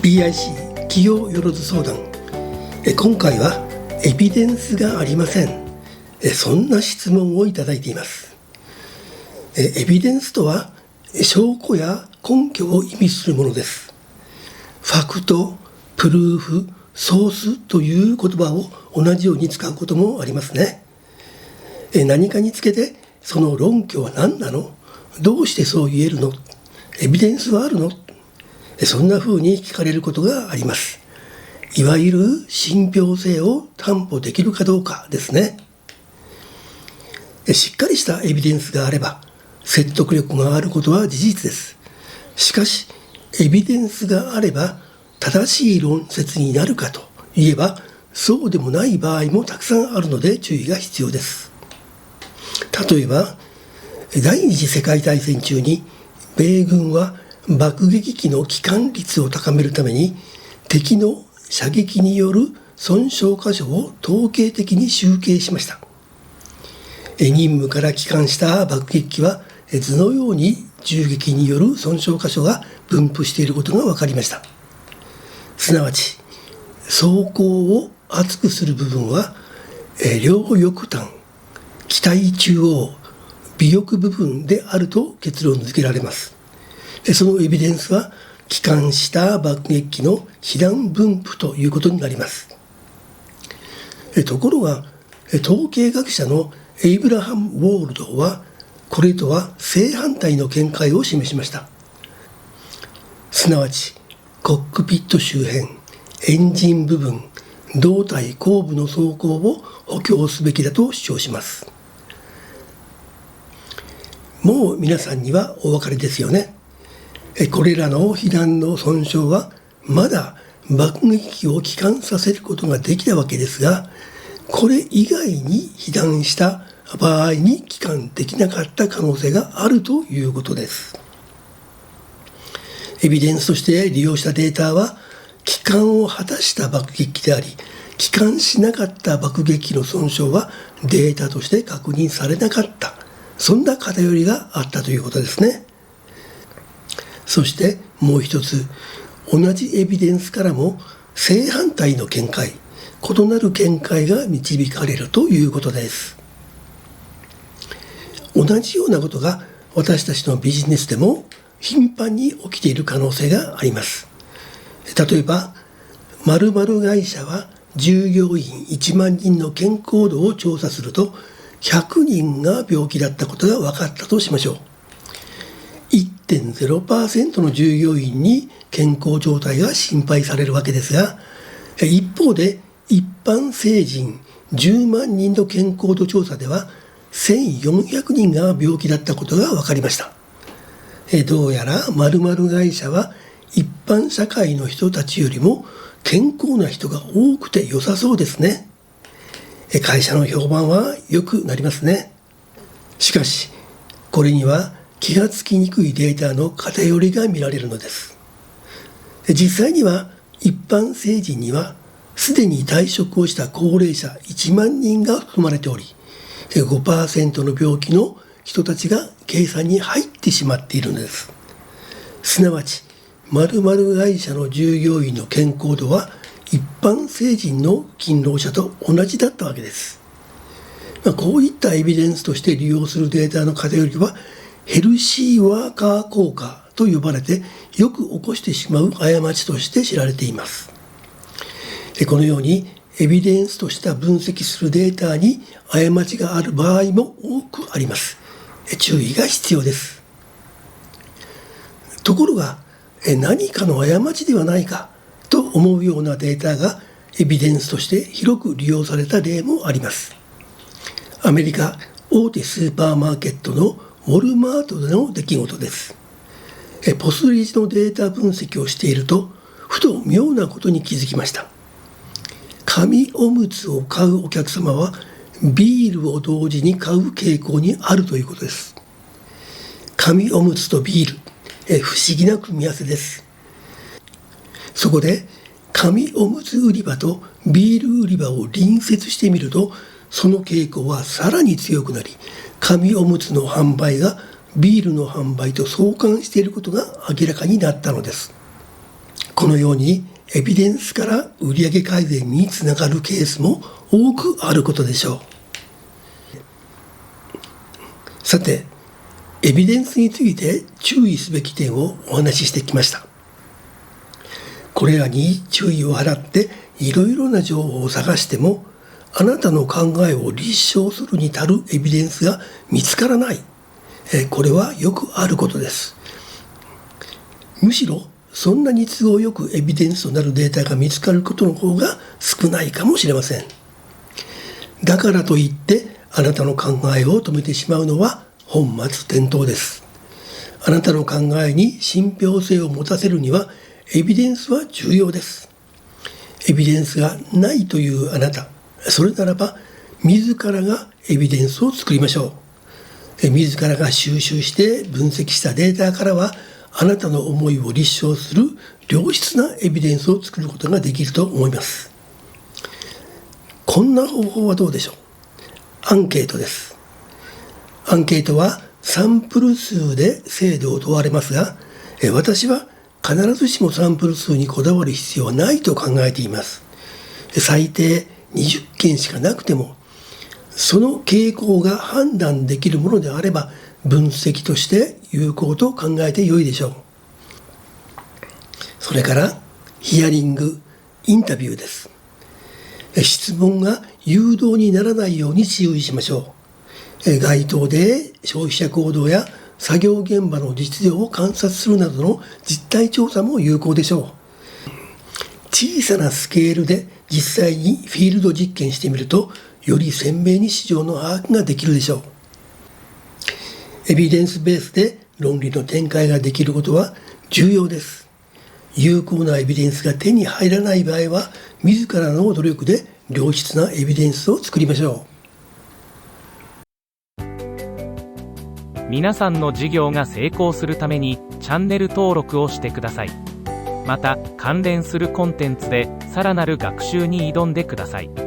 BIC 企業よろず相談。今回はエビデンスがありません。そんな質問をいただいています。エビデンスとは証拠や根拠を意味するものです。ファクト、プルーフ、ソースという言葉を同じように使うこともありますね。何かにつけてその論拠は何なの？どうしてそう言えるの？エビデンスはあるの？そんな風に聞かれることがあります。いわゆる信憑性を担保できるかどうかですね。しっかりしたエビデンスがあれば説得力があることは事実です。しかしエビデンスがあれば正しい論説になるかといえばそうでもない場合もたくさんあるので注意が必要です。例えば第二次世界大戦中に米軍は爆撃機の帰還率を高めるために敵の射撃による損傷箇所を統計的に集計しました。任務から帰還した爆撃機は図のように銃撃による損傷箇所が分布していることが分かりました。すなわち装甲を厚くする部分は両翼端、機体中央、尾翼部分であると結論付けられます。そのエビデンスは帰還した爆撃機の被弾分布ということになります。ところが統計学者のエイブラハム・ウォールドはこれとは正反対の見解を示しました。すなわちコックピット周辺、エンジン部分、胴体後部の装甲を補強すべきだと主張します。もう皆さんにはお分かりですよね。これらの被弾の損傷はまだ爆撃機を帰還させることができたわけですが、これ以外に被弾した場合に帰還できなかった可能性があるということです。エビデンスとして利用したデータは帰還を果たした爆撃機であり、帰還しなかった爆撃機の損傷はデータとして確認されなかった、そんな偏りがあったということですね。そしてもう一つ、同じエビデンスからも正反対の見解、異なる見解が導かれるということです。同じようなことが私たちのビジネスでも頻繁に起きている可能性があります。例えば、〇〇会社は従業員1万人の健康度を調査すると100人が病気だったことが分かったとしましょう。1.0% の従業員に健康状態が心配されるわけですが、一方で一般成人10万人の健康度調査では1400人が病気だったことが分かりました。どうやら〇〇会社は一般社会の人たちよりも健康な人が多くて良さそうですね。会社の評判は良くなりますね。しかしこれには気がつきにくいデータの偏りが見られるのです。実際には一般成人にはすでに退職をした高齢者1万人が含まれており、5% の病気の人たちが計算に入ってしまっているのです。すなわち〇〇会社の従業員の健康度は一般成人の勤労者と同じだったわけです。こういったエビデンスとして利用するデータの偏りはヘルシーワーカー効果と呼ばれてよく起こしてしまう過ちとして知られています。このようにエビデンスとした分析するデータに過ちがある場合も多くあります。注意が必要です。ところが何かの過ちではないかと思うようなデータがエビデンスとして広く利用された例もあります。アメリカ大手スーパーマーケットのウォルマートでの出来事です。ポスレジのデータ分析をしているとふと妙なことに気づきました。紙おむつを買うお客様はビールを同時に買う傾向にあるということです。紙おむつとビール、不思議な組み合わせです。そこで紙おむつ売り場とビール売り場を隣接してみるとその傾向はさらに強くなり、紙おむつの販売がビールの販売と相関していることが明らかになったのです。このようにエビデンスから売上改善につながるケースも多くあることでしょう。さて、エビデンスについて注意すべき点をお話ししてきました。これらに注意を払っていろいろな情報を探しても、あなたの考えを立証するに足るエビデンスが見つからない。これはよくあることです。むしろそんなに都合よくエビデンスとなるデータが見つかることの方が少ないかもしれません。だからといってあなたの考えを止めてしまうのは本末転倒です。あなたの考えに信憑性を持たせるにはエビデンスは重要です。エビデンスがないというあなた、それならば自らがエビデンスを作りましょう。自らが収集して分析したデータからはあなたの思いを立証する良質なエビデンスを作ることができると思います。こんな方法はどうでしょう。アンケートです。アンケートはサンプル数で精度を問われますが、私は必ずしもサンプル数にこだわる必要はないと考えています。最低20件しかなくても、その傾向が判断できるものであれば分析として有効と考えてよいでしょう。それからヒアリング、インタビューです。質問が誘導にならないように注意しましょう。街頭で消費者行動や作業現場の実情を観察するなどの実態調査も有効でしょう。小さなスケールで実際にフィールド実験してみると、より鮮明に市場の把握ができるでしょう。エビデンスベースで論理の展開ができることは重要です。有効なエビデンスが手に入らない場合は、自らの努力で良質なエビデンスを作りましょう。皆さんの事業が成功するためにチャンネル登録をしてください。また関連するコンテンツでさらなる学習に挑んでください。